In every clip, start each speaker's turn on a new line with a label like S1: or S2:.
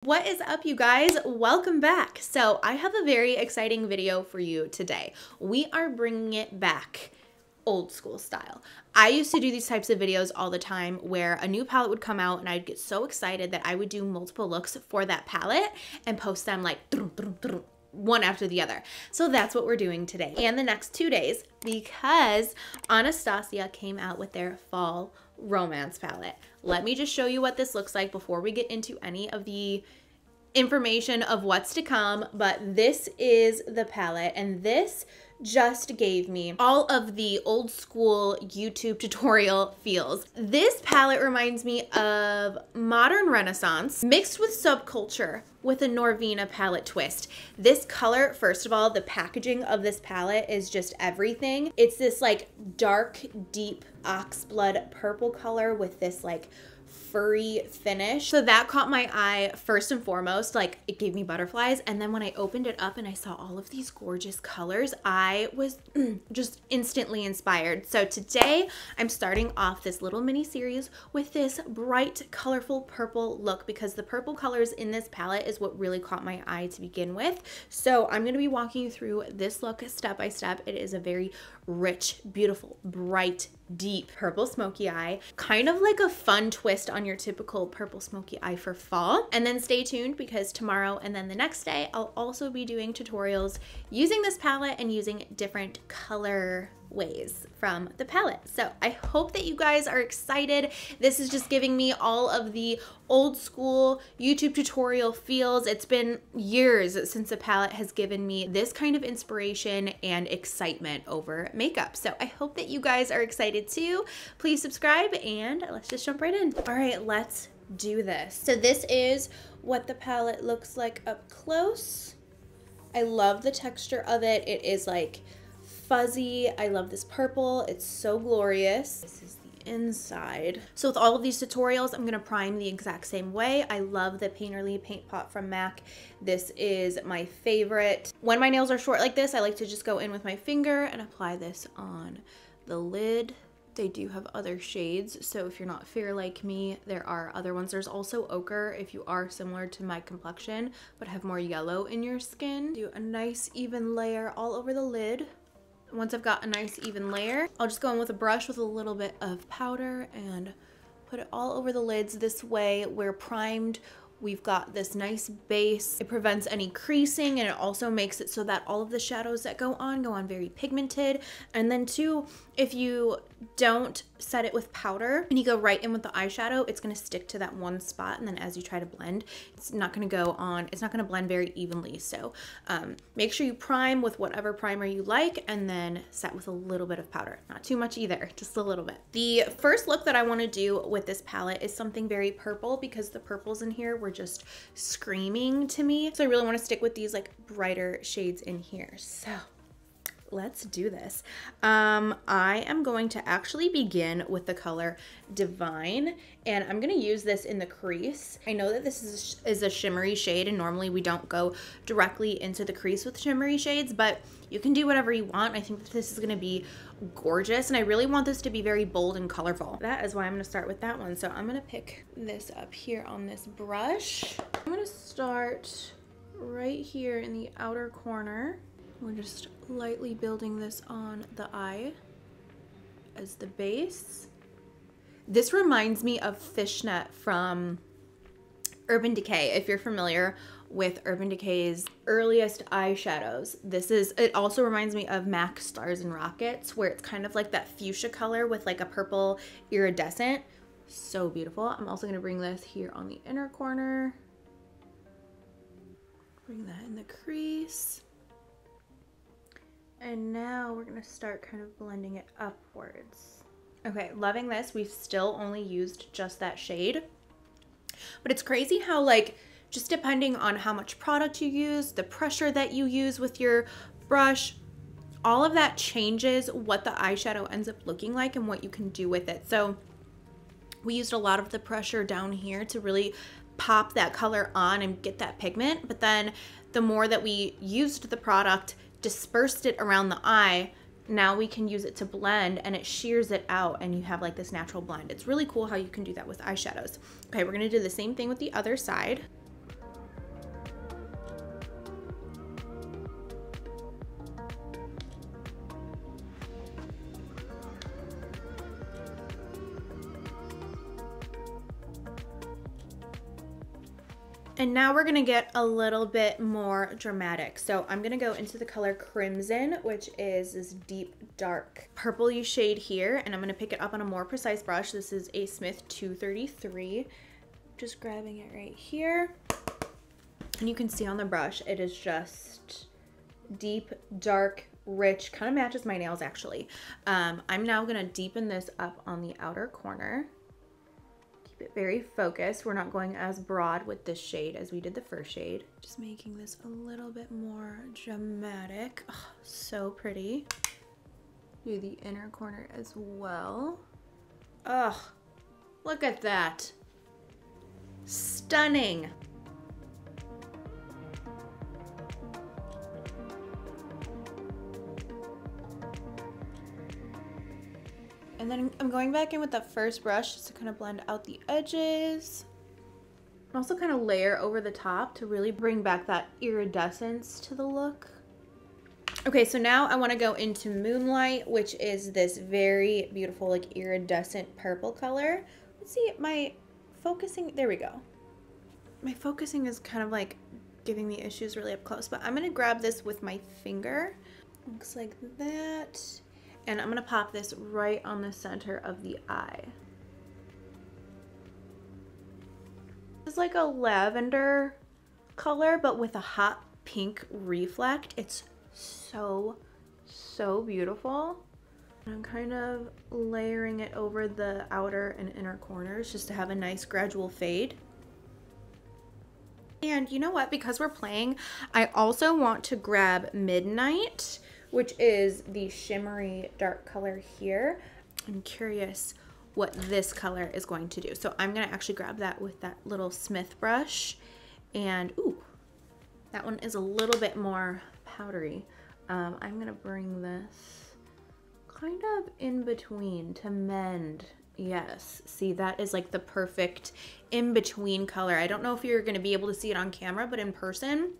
S1: What is up, you guys? Welcome back. So I have a very exciting video for you today. We are bringing it back old school style. I used to do these types of videos all the time where a new palette would come out and I'd get so excited that I would do multiple looks for that palette and post them like one after the other. So that's what we're doing today and the next 2 days, because Anastasia came out with their fall romance palette. Let me just show you what this looks like before we get into any of the information of what's to come. But this is the palette, and this just gave me all of the old school YouTube tutorial feels. This palette reminds me of modern Renaissance mixed with subculture with a Norvina palette twist. This color, first of all, the packaging of this palette is just everything. It's this like dark, deep oxblood purple color with this like furry finish. So that caught my eye first and foremost. Like, it gave me butterflies. And then when I opened it up and I saw all of these gorgeous colors, I was just instantly inspired. So today I'm starting off this little mini series with this bright, colorful purple look, because the purple colors in this palette is what really caught my eye to begin with. So I'm going to be walking you through this look step by step. It is a very rich, beautiful, bright, deep purple smoky eye, kind of like a fun twist on your typical purple smoky eye for fall. And then stay tuned, because tomorrow and then the next day I'll also be doing tutorials using this palette and using different color ways from the palette. So I hope that you guys are excited. This is just giving me all of the old school YouTube tutorial feels. It's been years since the palette has given me this kind of inspiration and excitement over makeup. So I hope that you guys are excited too. Please subscribe and let's just jump right in. All right, let's do this. So this is what the palette looks like up close. I love the texture of it. It is like fuzzy. I love this purple. It's so glorious. This is the inside. So with all of these tutorials, I'm going to prime the exact same way. I love the Painterly paint pot from MAC. This is my favorite. When my nails are short like this, I like to just go in with my finger and apply this on the lid. They do have other shades, so if you're not fair like me, there are other ones. There's also ochre if you are similar to my complexion but have more yellow in your skin. Do a nice even layer all over the lid. Once I've got a nice even layer, I'll just go in with a brush with a little bit of powder and put it all over the lids. This way we're primed. We've got this nice base. It prevents any creasing, and it also makes it so that all of the shadows that go on very pigmented. And then too, if you don't set it with powder and you go right in with the eyeshadow, it's going to stick to that one spot, and then as you try to blend, it's not going to go on, it's not going to blend very evenly. So make sure you prime with whatever primer you like, and then set with a little bit of powder. Not too much either, just a little bit. The first look that I want to do with this palette is something very purple, because the purples in here were just screaming to me. So I really want to stick with these like brighter shades in here. So let's do this. I am going to actually begin with the color Divine, and I'm going to use this in the crease. I know that this is a shimmery shade, and normally we don't go directly into the crease with shimmery shades, but you can do whatever you want. I think that this is going to be gorgeous, and I really want this to be very bold and colorful. That is why I'm going to start with that one. So I'm going to pick this up here on this brush. I'm going to start right here in the outer corner. We're just lightly building this on the eye as the base. This reminds me of Fishnet from Urban Decay. If you're familiar with Urban Decay's earliest eyeshadows, it also reminds me of MAC Stars and Rockets, where it's kind of like that fuchsia color with like a purple iridescent. So beautiful. I'm also going to bring this here on the inner corner. Bring that in the crease. And now we're gonna start kind of blending it upwards. Okay, loving this. We've still only used just that shade. But it's crazy how, like, just depending on how much product you use, the pressure that you use with your brush, all of that changes what the eyeshadow ends up looking like and what you can do with it. So we used a lot of the pressure down here to really pop that color on and get that pigment. But then the more that we used the product, dispersed it around the eye, now we can use it to blend, and it shears it out, and you have like this natural blend. It's really cool how you can do that with eyeshadows. Okay, we're gonna do the same thing with the other side. And now we're gonna get a little bit more dramatic. So I'm gonna go into the color Crimson, which is this deep, dark purple-y shade here. And I'm gonna pick it up on a more precise brush. This is a Smith 233. Just grabbing it right here. And you can see on the brush, it is just deep, dark, rich, kind of matches my nails actually. I'm now gonna deepen this up on the outer corner. It very focused. We're not going as broad with this shade as we did the first shade. Just making this a little bit more dramatic. Oh, so pretty. Do the inner corner as well. Ugh, look at that. Stunning. And then I'm going back in with that first brush just to kind of blend out the edges. And also kind of layer over the top to really bring back that iridescence to the look. Okay, so now I want to go into Moonlight, which is this very beautiful, like iridescent purple color. Let's see, my focusing, there we go. My focusing is kind of like giving me issues really up close, but I'm going to grab this with my finger. Looks like that. And I'm gonna pop this right on the center of the eye. It's like a lavender color, but with a hot pink reflect. It's so, so beautiful. I'm kind of layering it over the outer and inner corners just to have a nice gradual fade. And you know what? Because we're playing, I also want to grab Midnight, which is the shimmery dark color here. I'm curious what this color is going to do. So I'm gonna actually grab that with that little Smith brush. And ooh, that one is a little bit more powdery. I'm gonna bring this kind of in between to mend. Yes, see, that is like the perfect in-between color. I don't know if you're gonna be able to see it on camera, but in person,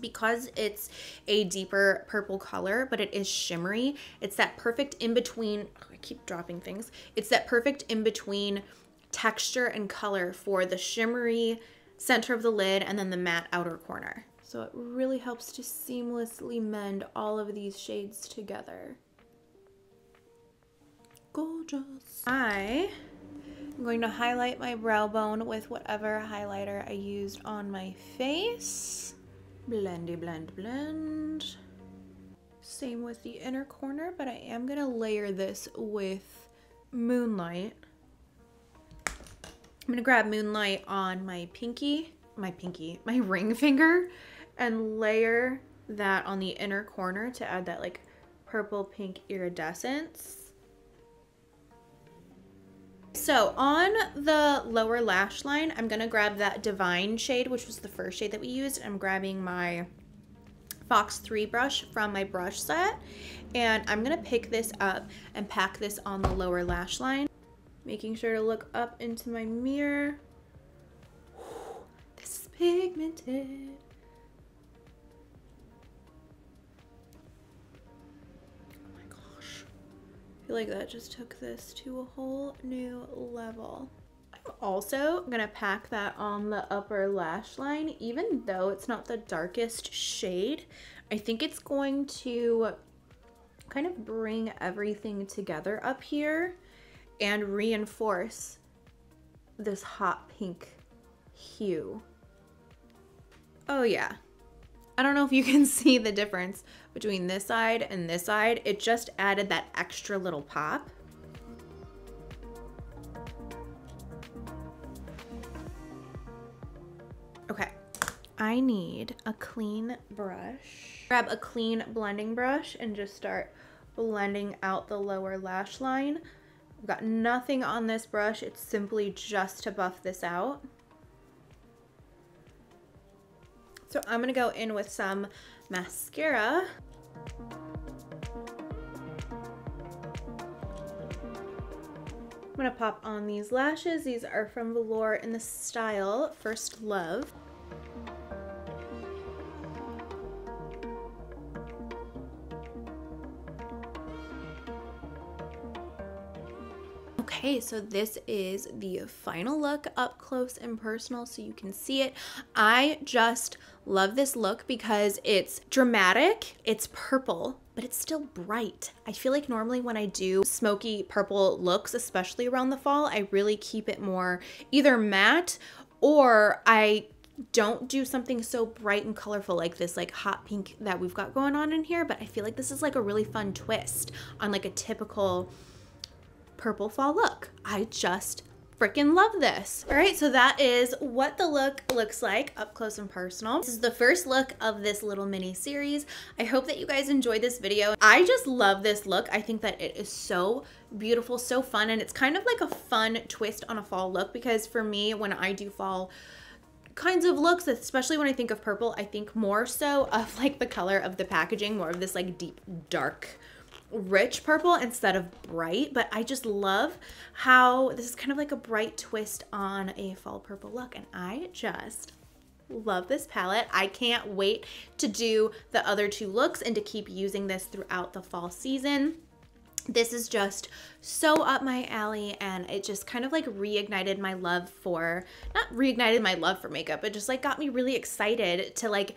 S1: because it's a deeper purple color, but it is shimmery, it's that perfect in-between, oh, I keep dropping things. It's that perfect in-between texture and color for the shimmery center of the lid and then the matte outer corner. So it really helps to seamlessly mend all of these shades together. Gorgeous. I am going to highlight my brow bone with whatever highlighter I used on my face. Blendy, blend, blend. Same with the inner corner, but I am gonna layer this with Moonlight. I'm gonna grab Moonlight on my ring finger, and layer that on the inner corner to add that like purple pink iridescence. So on the lower lash line, I'm gonna grab that Divine shade, which was the first shade that we used. I'm grabbing my Fox 3 brush from my brush set, and I'm gonna pick this up and pack this on the lower lash line, making sure to look up into my mirror. This is pigmented. I feel like that just took this to a whole new level. I'm also gonna pack that on the upper lash line. Even though it's not the darkest shade, I think it's going to kind of bring everything together up here and reinforce this hot pink hue. Oh yeah. I don't know if you can see the difference between this side and this side. It just added that extra little pop. Okay, I need a clean brush. Grab a clean blending brush and just start blending out the lower lash line. I've got nothing on this brush. It's simply just to buff this out. So I'm gonna go in with some mascara. I'm gonna pop on these lashes. These are from Velour in the style First Love. Okay, so this is the final look up close and personal so you can see it. I just love this look because it's dramatic, it's purple, but it's still bright. I feel like normally when I do smoky purple looks, especially around the fall, I really keep it more either matte or I don't do something so bright and colorful like this like hot pink that we've got going on in here, but I feel like this is like a really fun twist on like a typical purple fall look. I just freaking love this. All right, so that is what the look looks like up close and personal. This is the first look of this little mini series. I hope that you guys enjoyed this video. I just love this look. I think that it is so beautiful, so fun, and it's kind of like a fun twist on a fall look because for me, when I do fall kinds of looks, especially when I think of purple, I think more so of like the color of the packaging, more of this like deep, dark, rich purple instead of bright. But I just love how this is kind of like a bright twist on a fall purple look, and I just love this palette. I can't wait to do the other two looks and to keep using this throughout the fall season. This is just so up my alley, and it just kind of like reignited my love for, not reignited my love for makeup, but just like got me really excited to like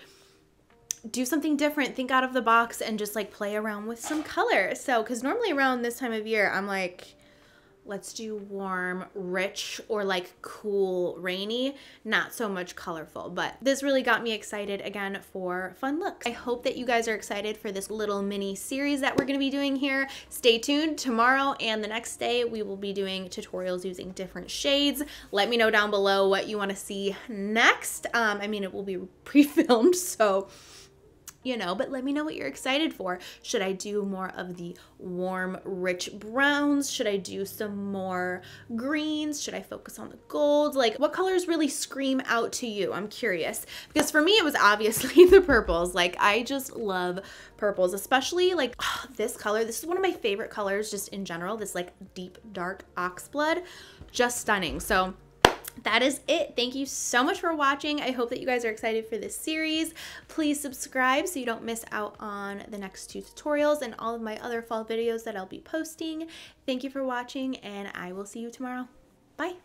S1: do something different, think out of the box, and just like play around with some color. So, because normally around this time of year, I'm like, let's do warm, rich, or like cool, rainy, not so much colorful. But this really got me excited again for fun looks. I hope that you guys are excited for this little mini series that we're gonna be doing here. Stay tuned. Tomorrow and the next day, we will be doing tutorials using different shades. Let me know down below what you wanna see next. I mean, it will be pre-filmed, so you know, but let me know what you're excited for. Should I do more of the warm, rich browns? Should I do some more greens? Should I focus on the golds? Like, what colors really scream out to you? I'm curious. Because for me, it was obviously the purples. Like, I just love purples, especially like this color. This is one of my favorite colors just in general. This like deep, dark oxblood. Just stunning. So that is it. Thank you so much for watching. I hope that you guys are excited for this series. Please subscribe so you don't miss out on the next two tutorials and all of my other fall videos that I'll be posting. Thank you for watching, and I will see you tomorrow. Bye.